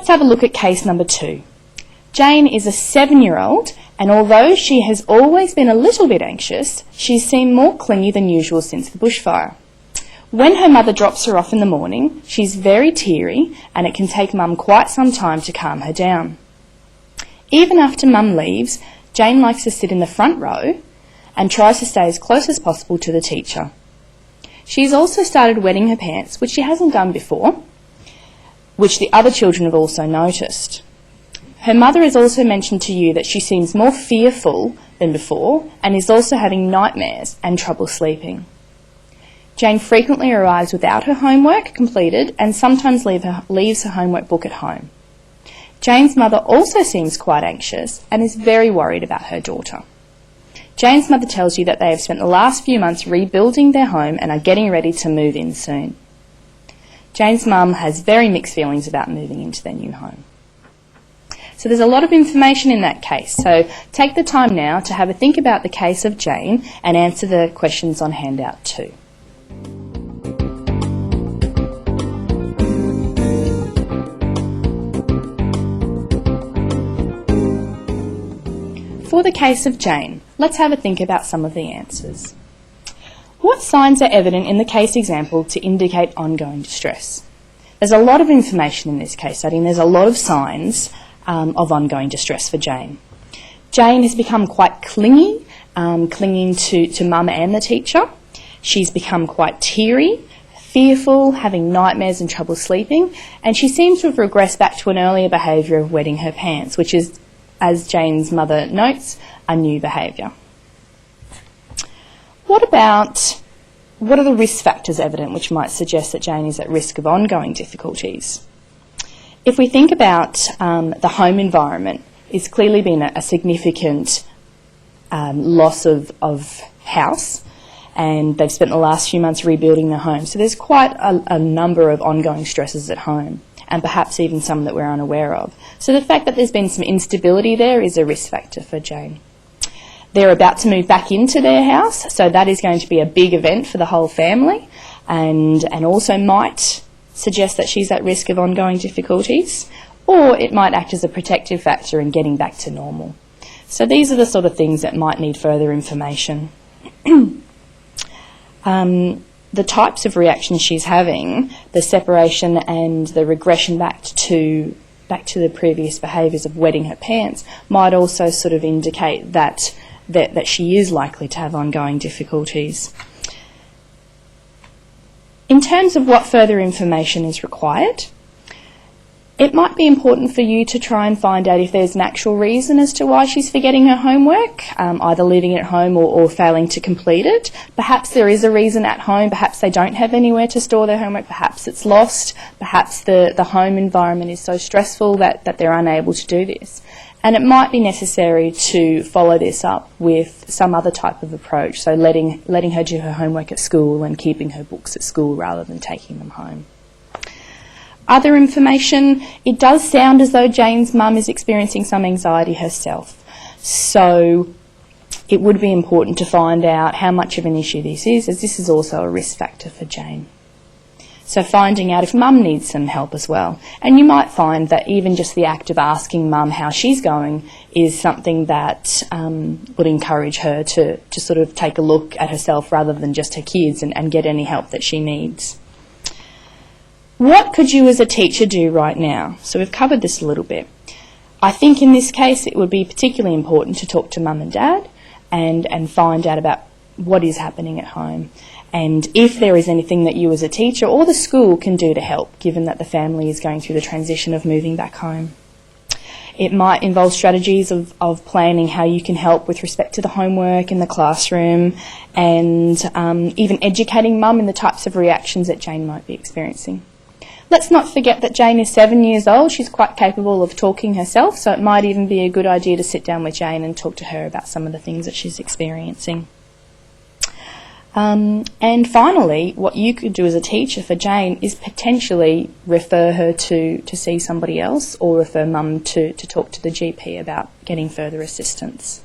Let's have a look at case number 2. Jane is a 7-year-old, and although she has always been a little bit anxious, she's seemed more clingy than usual since the bushfire. When her mother drops her off in the morning, she's very teary, and it can take Mum quite some time to calm her down. Even after Mum leaves, Jane likes to sit in the front row and tries to stay as close as possible to the teacher. She's also started wetting her pants, which she hasn't done before, which the other children have also noticed. Her mother has also mentioned to you that she seems more fearful than before and is also having nightmares and trouble sleeping. Jane frequently arrives without her homework completed and sometimes leaves her homework book at home. Jane's mother also seems quite anxious and is very worried about her daughter. Jane's mother tells you that they have spent the last few months rebuilding their home and are getting ready to move in soon. Jane's mum has very mixed feelings about moving into their new home. So there's a lot of information in that case, so take the time now to have a think about the case of Jane and answer the questions on handout 2. For the case of Jane, let's have a think about some of the answers. What signs are evident in the case example to indicate ongoing distress? There's a lot of information in this case study and there's a lot of signs of ongoing distress for Jane. Jane has become quite clingy, clinging to Mum and the teacher. She's become quite teary, fearful, having nightmares and trouble sleeping, and she seems to have regressed back to an earlier behaviour of wetting her pants, which is, as Jane's mother notes, a new behaviour. What are the risk factors evident which might suggest that Jane is at risk of ongoing difficulties? If we think about the home environment, it's clearly been a significant loss of house, and they've spent the last few months rebuilding their home. So there's quite a number of ongoing stresses at home, and perhaps even some that we're unaware of. So the fact that there's been some instability there is a risk factor for Jane. They're about to move back into their house, so that is going to be a big event for the whole family, and also might suggest that she's at risk of ongoing difficulties, or it might act as a protective factor in getting back to normal. So these are the sort of things that might need further information. The types of reactions she's having, the separation and the regression back to the previous behaviours of wetting her pants, might also sort of indicate that she is likely to have ongoing difficulties. In terms of what further information is required, it might be important for you to try and find out if there's an actual reason as to why she's forgetting her homework, either leaving it at home or failing to complete it. Perhaps there is a reason at home, perhaps they don't have anywhere to store their homework, perhaps it's lost, perhaps the home environment is so stressful that they're unable to do this. And it might be necessary to follow this up with some other type of approach, so letting her do her homework at school and keeping her books at school rather than taking them home. Other information, it does sound as though Jane's mum is experiencing some anxiety herself. So it would be important to find out how much of an issue this is, as this is also a risk factor for Jane. So finding out if Mum needs some help as well. And you might find that even just the act of asking Mum how she's going is something that would encourage her to sort of take a look at herself rather than just her kids and get any help that she needs. What could you as a teacher do right now? So we've covered this a little bit. I think in this case it would be particularly important to talk to Mum and Dad and find out about what is happening at home, and if there is anything that you as a teacher or the school can do to help, given that the family is going through the transition of moving back home. It might involve strategies of planning how you can help with respect to the homework in the classroom, and even educating Mum in the types of reactions that Jane might be experiencing. Let's not forget that Jane is 7 years old. She's quite capable of talking herself, so it might even be a good idea to sit down with Jane and talk to her about some of the things that she's experiencing. And finally, what you could do as a teacher for Jane is potentially refer her to see somebody else, or refer Mum to talk to the GP about getting further assistance.